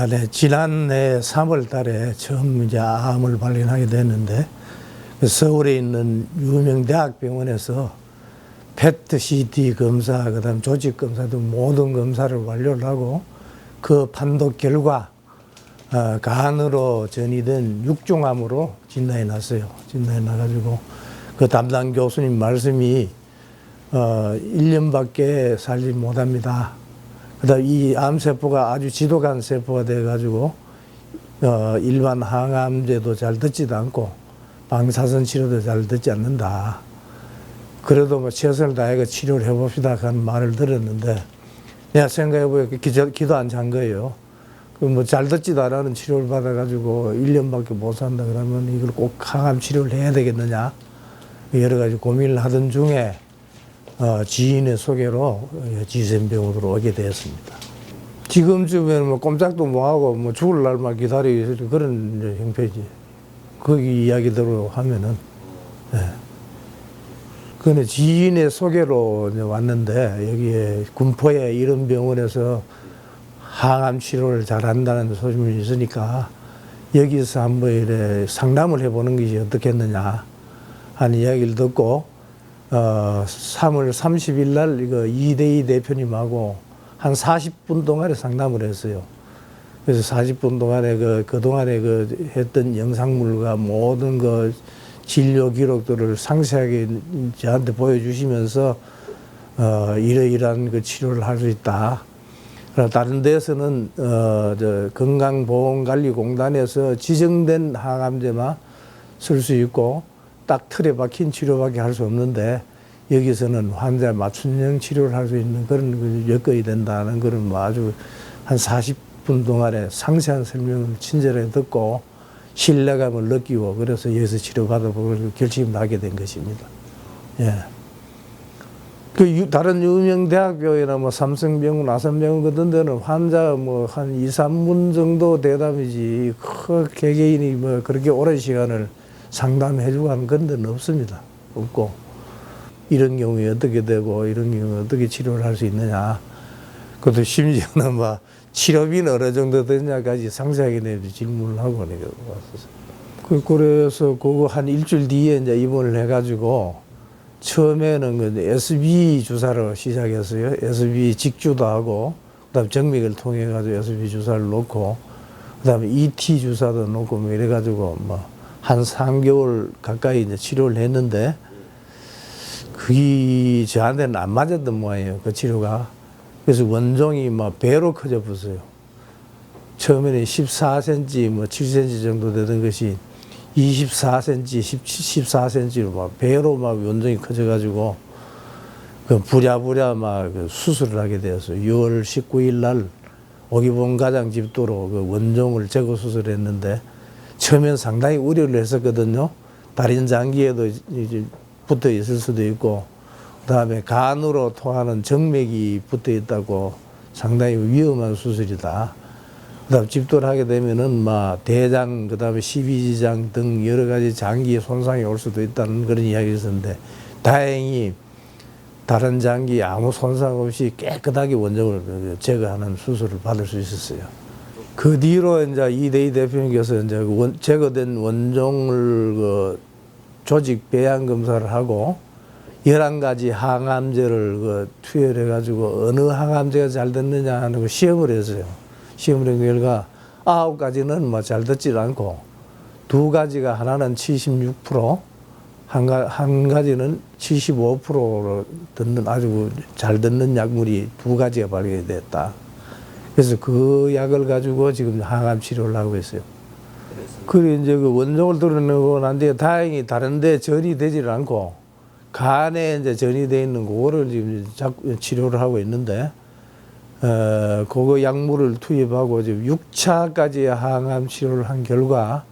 네. 지난해 3월 달에 처음 이제 암을 발견하게 됐는데, 서울에 있는 유명 대학병원에서 PET, CT 검사, 그다음 조직 검사 등 모든 검사를 완료를 하고 그 판독 결과 간으로 전이된 육중암으로 진단이 났어요. 진단이 나가지고 그 담당 교수님 말씀이 1년밖에 살지 못합니다. 그다음 이 암세포가 아주 지독한 세포가 돼가지고 일반 항암제도 잘 듣지도 않고 방사선 치료도 잘 듣지 않는다. 그래도 뭐 최선을 다해 치료를 해봅시다 하는 말을 들었는데, 내가 생각해보니까 기도 안 찬 거예요. 그 뭐 잘 듣지도 않은 치료를 받아가지고 1년밖에 못 산다 그러면 이걸 꼭 항암 치료를 해야 되겠느냐, 여러 가지 고민을 하던 중에 지인의 소개로 지센병원으로 오게 되었습니다. 지금쯤에는 뭐 꼼짝도 못하고 뭐 죽을 날만 기다리는 그런 형편이지. 거기 이야기대로 하면은. 네. 근데 지인의 소개로 왔는데, 여기에 군포에 이런 병원에서 항암 치료를 잘한다는 소문이 있으니까 여기서 한번 이래 상담을 해보는 것이 어떻겠느냐 하는 이야기를 듣고 3월 30일 날 이거 이대희 대표님하고 한 40분 동안에 상담을 했어요. 그래서 40분 동안에 그동안에 했던 영상물과 모든 진료 기록들을 상세하게 저한테 보여주시면서 이러이러한 치료를 할 수 있다. 다른 데서는 건강보험관리공단에서 지정된 항암제만 쓸 수 있고 딱 틀에 박힌 치료밖에 할 수 없는데, 여기서는 환자에 맞춤형 치료를 할 수 있는 그런 여건이 된다는 그런 아주 한 40분 동안에 상세한 설명을 친절하게 듣고 신뢰감을 느끼고, 그래서 여기서 치료받아보고 결심을 하게 된 것입니다. 예. 다른 유명 대학병이나 뭐 삼성병원, 아산병원 같은 데는 환자 뭐 한 2, 3분 정도 대담이지, 개개인이 뭐 그렇게 오랜 시간을 상담해주고 하는 그런 데는 없습니다. 없고, 이런 경우에 어떻게 되고, 이런 경우에 어떻게 치료를 할 수 있느냐. 그것도 심지어는 뭐 치료비는 어느 정도 되냐까지 상세하게 내가 질문을 하고 내가 왔었어요. 그래서 그거 한 일주일 뒤에 이제 입원을 해가지고, 처음에는 SB 주사로 시작했어요. SB 직주도 하고, 그다음 정맥을 통해 가지고 SB 주사를 놓고, 그다음에 ET 주사도 놓고 뭐 이래가지고 한 3개월 가까이 이제 치료를 했는데, 그게 저한테는 안 맞았던 모양이에요. 그 치료가. 그래서 원종이 배로 커져 버렸어요. 처음에는 14cm, 7cm 정도 되던 것이 24cm, 14cm로 배로 원종이 커져가지고, 부랴부랴 수술을 하게 되었어요. 6월 19일 날 오기본 가장 집도로 원종을 제거 수술했는데, 처음엔 상당히 우려를 했었거든요. 다른 장기에도 이제 붙어 있을 수도 있고, 그 다음에 간으로 통하는 정맥이 붙어 있다고 상당히 위험한 수술이다. 그 다음 집도를 하게 되면은 대장, 그 다음에 십이지장 등 여러 가지 장기에 손상이 올 수도 있다는 그런 이야기가 있었는데, 다행히 다른 장기에 아무 손상 없이 깨끗하게 원종을 제거하는 수술을 받을 수 있었어요. 그 뒤로 이제 이대희 대표님께서 이제 제거된 원종을 조직 배양 검사를 하고 11가지 항암제를 투여해가지고 어느 항암제가 잘 됐느냐 하는 거 시험을 했어요. 시험을 한 결과 9가지는 잘 듣지 않고, 2가지가 하나는 76%, 한 가지는 75%로 듣는 아주 잘 듣는 약물이 2가지가 발견이 됐다. 그래서 그 약을 가지고 지금 항암 치료를 하고 있어요. 그리고 이제 원종을 들어내고 난 뒤에 다행히 다른 데 전이 되지를 않고, 간에 이제 전이 돼 있는 그거를 지금 치료를 하고 있는데, 그거 약물을 투입하고 지금 6차까지 항암 치료를 한 결과,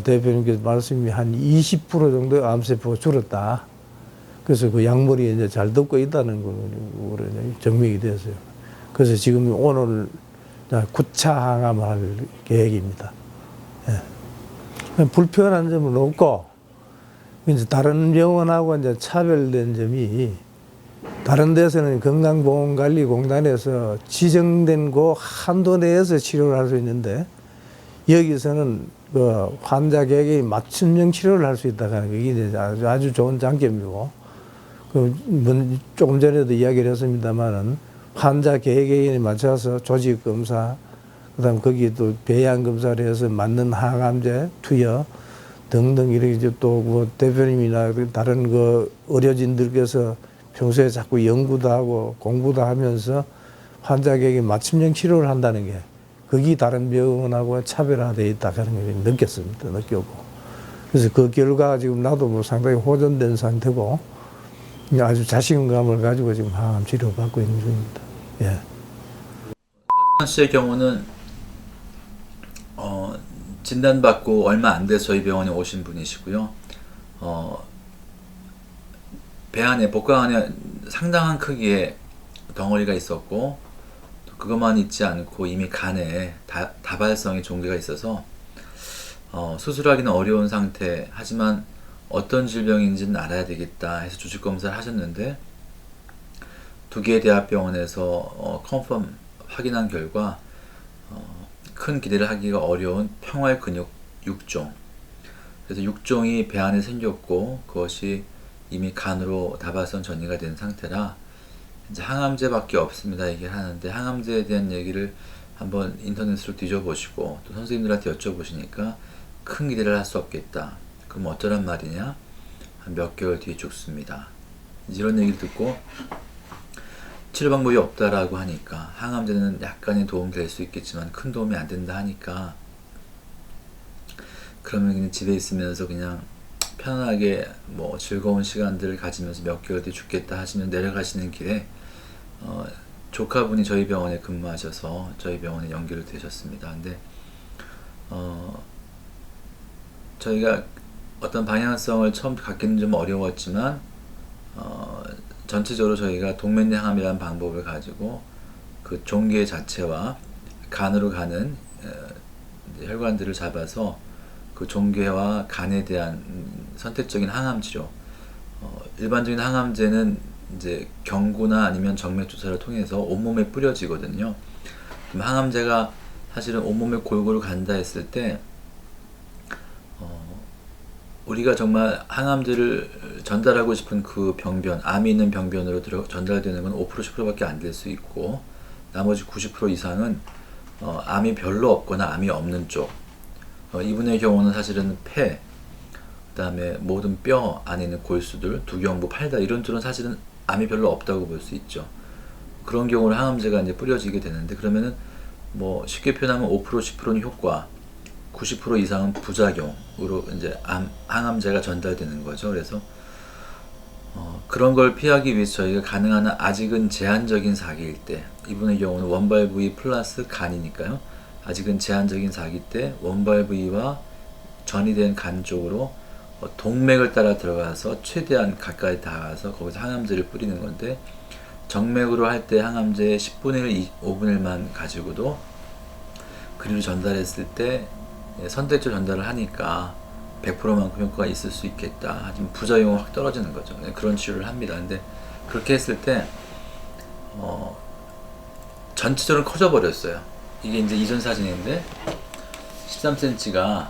대표님께서 말씀이 한 20% 정도 암세포가 줄었다. 그래서 그 약물이 이제 잘 듣고 있다는 거로 증명이 되었어요. 그래서 지금 오늘 9차 항암을 할 계획입니다. 예. 불편한 점은 없고, 이제 다른 병원하고 이제 차별된 점이, 다른 데서는 건강보험관리공단에서 지정된 그 한도 내에서 치료를 할 수 있는데 여기서는 그 환자 계획에 맞춤형 치료를 할 수 있다는 게 이제 아주 좋은 장점이고 조금 전에도 이야기를 했습니다만은 환자 계획에 맞춰서 조직 검사 그다음 거기 또 배양 검사를 해서 맞는 항암제 투여 등등 이렇게 또 뭐 대표님이나 다른 그 의료진들께서 평소에 자꾸 연구도 하고 공부도 하면서 환자에게 맞춤형 치료를 한다는 게 거기 다른 병원하고 차별화되어 있다 하는 걸 느꼈습니다. 느꼈고. 그래서 그 결과 지금 나도 뭐 상당히 호전된 상태고 아주 자신감을 가지고 지금 항암 치료 받고 있는 중입니다. 예. 서진환 씨의 경우는 진단받고 얼마 안 돼서 저희 병원에 오신 분이시고요. 배 안에 복강 안에 상당한 크기의 덩어리가 있었고 그것만 있지 않고 이미 간에 다발성의 종괴가 있어서 수술하기는 어려운 상태. 하지만 어떤 질병인지는 알아야 되겠다 해서 조직 검사를 하셨는데 두 개의 대학병원에서 컨펌 확인한 결과 큰 기대를 하기가 어려운 평활 근육 6종. 그래서 6종이 배 안에 생겼고 그것이 이미 간으로 다발성 전이가 된 상태라 이제 항암제밖에 없습니다 얘기를 하는데 항암제에 대한 얘기를 한번 인터넷으로 뒤져보시고 또 선생님들한테 여쭤보시니까 큰 기대를 할 수 없겠다. 그럼 어쩌란 말이냐? 한 몇 개월 뒤에 죽습니다. 이런 얘기를 듣고 치료 방법이 없다라고 하니까 항암제는 약간의 도움 될 수 있겠지만 큰 도움이 안 된다 하니까 그러면 그냥 집에 있으면서 그냥 편안하게 뭐 즐거운 시간들을 가지면서 몇 개월 뒤에 죽겠다 하시면 내려가시는 길에 조카분이 저희 병원에 근무하셔서 저희 병원에 연결이 되셨습니다. 근데 저희가 어떤 방향성을 처음 갖기는 좀 어려웠지만 전체적으로 저희가 동맥내항암이라는 방법을 가지고 그 종괴 자체와 간으로 가는 혈관들을 잡아서 그 종괴와 간에 대한 선택적인 항암 치료. 일반적인 항암제는 이제 경구나 아니면 정맥 주사를 통해서 온몸에 뿌려지거든요. 그럼 항암제가 사실은 온몸에 골고루 간다 했을 때 우리가 정말 항암제를 전달하고 싶은 그 병변, 암이 있는 병변으로 전달되는 건 5% 10%밖에 안 될 수 있고 나머지 90% 이상은 암이 별로 없거나 암이 없는 쪽. 이분의 경우는 사실은 폐, 그 다음에 모든 뼈 안에 있는 골수들, 두경부, 팔다 이런 쪽은 사실은 암이 별로 없다고 볼 수 있죠. 그런 경우는 항암제가 이제 뿌려지게 되는데 그러면은 뭐 쉽게 표현하면 5% 10%는 효과, 90% 이상은 부작용으로 이제 항암제가 전달되는 거죠. 그래서 그런 걸 피하기 위해서 저희가 가능한 한 아직은 제한적인 사기일 때 이분의 경우는 원발 부위 플러스 간이니까요. 아직은 제한적인 사기 때 원발 부위와 전이 된 간 쪽으로 동맥을 따라 들어가서 최대한 가까이 닿아서 거기서 항암제를 뿌리는 건데 정맥으로 할 때 항암제 10분의 1, 5분의 1만 가지고도 그리로 전달했을 때 선택적 전달을 하니까 100%만큼 효과가 있을 수 있겠다. 하지만 부작용은 확 떨어지는 거죠. 그런 치료를 합니다. 근데 그렇게 했을 때 전체적으로 커져 버렸어요. 이게 이제 이전 사진인데 13cm가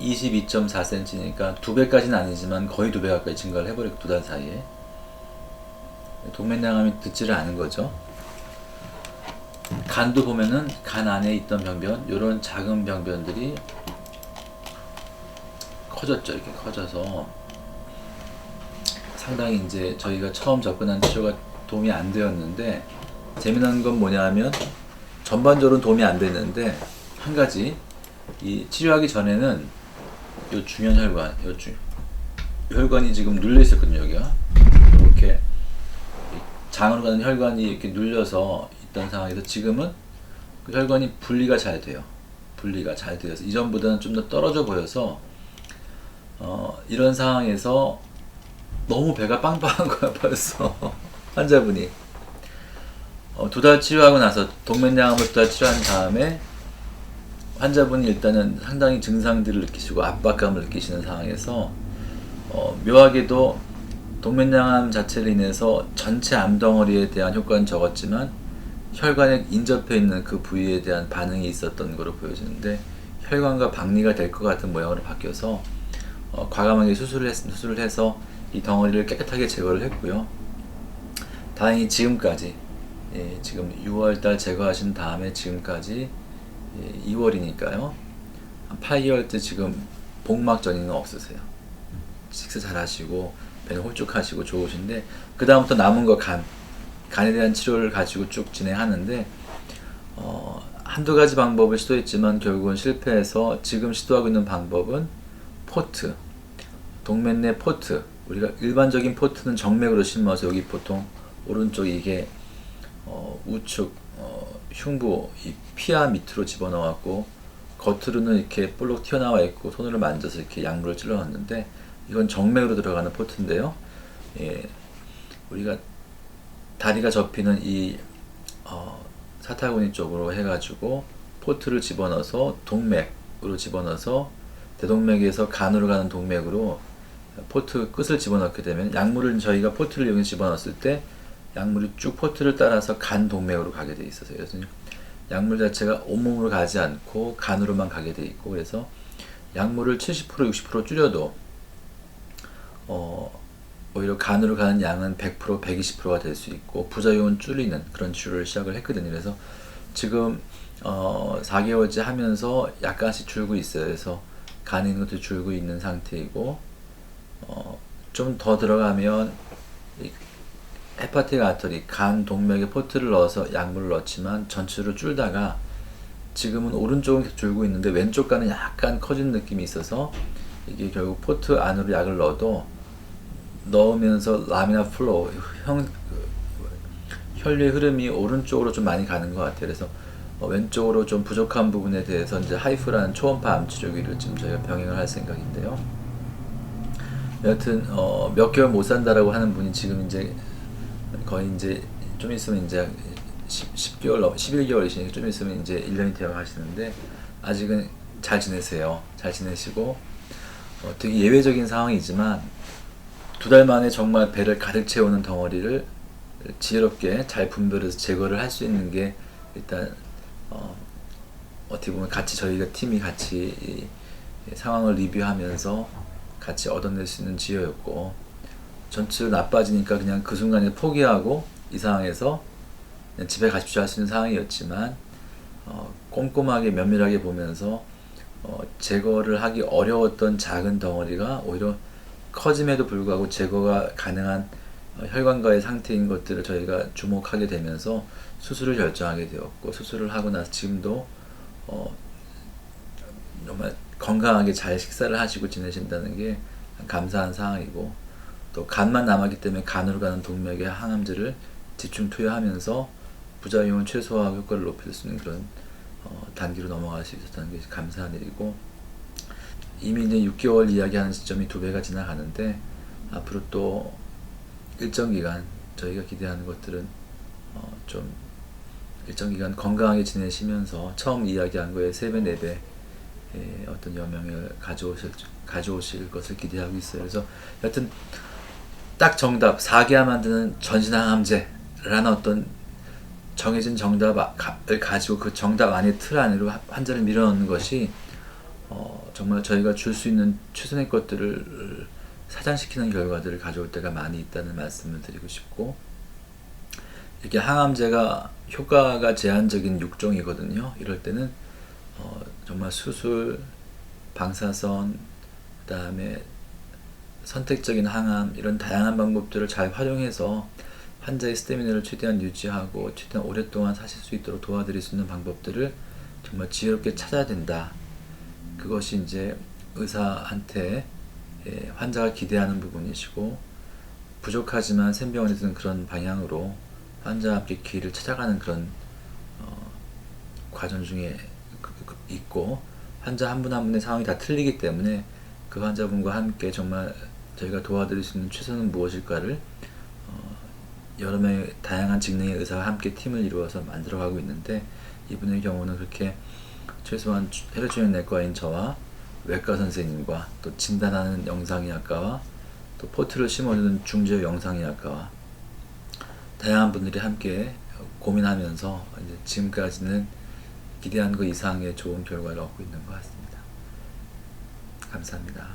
22.4cm니까 2배까지는 아니지만 거의 2배 가까이 증가를 해버렸고 2달 사이에 동맥내암이 듣지를 않은 거죠. 간도 보면은 간 안에 있던 병변, 이런 작은 병변들이 커졌죠. 이렇게 커져서 상당히 이제 저희가 처음 접근한 치료가 도움이 안 되었는데 재미난 건 뭐냐면 전반적으로는 도움이 안 됐는데 한 가지 이 치료하기 전에는 요 중현혈관, 혈관이 지금 눌려 있었거든요. 여기가 이렇게 장으로 가는 혈관이 이렇게 눌려서 있던 상황에서 지금은 그 혈관이 분리가 잘 돼요. 분리가 잘 되어서 이전보다는 좀 더 떨어져 보여서 이런 상황에서 너무 배가 빵빵한 거야 벌써 환자분이 2달 치료하고 나서 동맥내암을 2달 치료한 다음에 환자분이 일단은 상당히 증상들을 느끼시고 압박감을 느끼시는 상황에서 묘하게도 동맥양암 자체로 인해서 전체 암덩어리에 대한 효과는 적었지만 혈관에 인접해 있는 그 부위에 대한 반응이 있었던 것으로 보여지는데, 혈관과 박리가 될 것 같은 모양으로 바뀌어서 과감하게 수술을 해서 이 덩어리를 깨끗하게 제거를 했고요. 다행히 지금까지, 지금 6월달 제거하신 다음에 지금까지 2월이니까요. 한 8개월째 지금 복막 전이는 없으세요. 식사 잘 하시고 배는 홀쭉하시고 좋으신데, 그 다음부터 남은 거 간에 대한 치료를 가지고 쭉 진행하는데, 한두 가지 방법을 시도했지만 결국은 실패해서 지금 시도하고 있는 방법은 포트, 동맥 내 포트. 우리가 일반적인 포트는 정맥으로 심어서 여기 보통 오른쪽 이게 우측 흉부 이 피하 밑으로 집어넣었고, 겉으로는 이렇게 볼록 튀어나와 있고 손으로 만져서 이렇게 약물을 찔러 넣는데, 이건 정맥으로 들어가는 포트인데요. 우리가 다리가 접히는 이 사타구니 쪽으로 해가지고 포트를 집어넣어서 동맥으로 집어넣어서 대동맥에서 간으로 가는 동맥으로 포트 끝을 집어넣게 되면, 약물을 저희가 포트를 여기 집어넣었을 때 약물이 쭉 포트를 따라서 간 동맥으로 가게 돼 있어서, 그래서 약물 자체가 온몸으로 가지 않고 간으로만 가게 돼 있고, 그래서 약물을 70% 60% 줄여도 오히려 간으로 가는 양은 100% 120%가 될 수 있고 부작용은 줄이는 그런 치료를 시작을 했거든요. 그래서 지금 4개월째 하면서 약간씩 줄고 있어요. 그래서 간에 있는 것도 줄고 있는 상태이고, 좀 더 들어가면 이 헤파틱 아터리, 간 동맥에 포트를 넣어서 약물을 넣지만 전체로 줄다가 지금은 오른쪽은 계속 줄고 있는데 왼쪽 간은 약간 커진 느낌이 있어서, 이게 결국 포트 안으로 약을 넣으면서 라미나 플로우, 혈류의 흐름이 오른쪽으로 좀 많이 가는 것 같아요. 그래서 왼쪽으로 좀 부족한 부분에 대해서 이제 하이프라는 초음파 암 치료기를 지금 저희가 병행을 할 생각인데요. 여하튼 몇 개월 못 산다라고 하는 분이 지금 이제 거의 이제 좀 있으면 이제 10개월, 11개월이시니까 좀 있으면 이제 1년이 되어 가시는데, 아직은 잘 지내세요. 잘 지내시고 되게 예외적인 상황이지만 2달 만에 정말 배를 가득 채우는 덩어리를 지혜롭게 잘 분별해서 제거를 할 수 있는 게, 일단 어떻게 보면 같이 저희가 팀이 같이 이 상황을 리뷰하면서 같이 얻어낼 수 있는 지혜였고, 전체로 나빠지니까 그냥 그 순간에 포기하고 이 상황에서 그냥 집에 가십시오 할 수 있는 상황이었지만, 꼼꼼하게 면밀하게 보면서 제거를 하기 어려웠던 작은 덩어리가 오히려 커짐에도 불구하고 제거가 가능한 혈관과의 상태인 것들을 저희가 주목하게 되면서 수술을 결정하게 되었고, 수술을 하고 나서 지금도 정말 건강하게 잘 식사를 하시고 지내신다는 게 감사한 상황이고, 또 간만 남았기 때문에 간으로 가는 동맥에 항암제를 집중 투여하면서 부작용을 최소화하고 효과를 높일 수 있는 그런 단계로 넘어갈 수 있었다는 게 감사한 일이고, 이미 이제 6개월 이야기하는 시점이 2배가 지나가는데, 앞으로 또 일정 기간 저희가 기대하는 것들은 좀 일정 기간 건강하게 지내시면서 처음 이야기한 거에 3배, 4배 어떤 여명을 가져오실 것을 기대하고 있어요. 그래서 여튼 딱 정답, 4개월 만드는 전신항암제라는 어떤 정해진 정답을 가지고 그 정답 안에 틀 안으로 환자를 밀어넣는 것이 정말 저희가 줄 수 있는 최선의 것들을 사장시키는 결과들을 가져올 때가 많이 있다는 말씀을 드리고 싶고, 이렇게 항암제가 효과가 제한적인 6종이거든요. 이럴 때는 정말 수술, 방사선, 그 다음에 선택적인 항암, 이런 다양한 방법들을 잘 활용해서 환자의 스태미나를 최대한 유지하고 최대한 오랫동안 사실 수 있도록 도와드릴 수 있는 방법들을 정말 지혜롭게 찾아야 된다. 그것이 이제 의사한테 환자가 기대하는 부분이시고, 부족하지만 샘병원에서는 그런 방향으로 환자와 함께 길을 찾아가는 그런 과정 중에 있고, 환자 한 분 한 분의 상황이 다 틀리기 때문에 그 환자분과 함께 정말 저희가 도와드릴 수 있는 최선은 무엇일까를 여러 명의 다양한 직능의 의사와 함께 팀을 이루어서 만들어가고 있는데, 이분의 경우는 그렇게 최소한 혈액종양 내과인 저와 외과 선생님과 또 진단하는 영상의학과와 또 포트를 심어주는 중지역 영상의학과와 다양한 분들이 함께 고민하면서 이제 지금까지는 기대한 것 이상의 좋은 결과를 얻고 있는 것 같습니다. 감사합니다.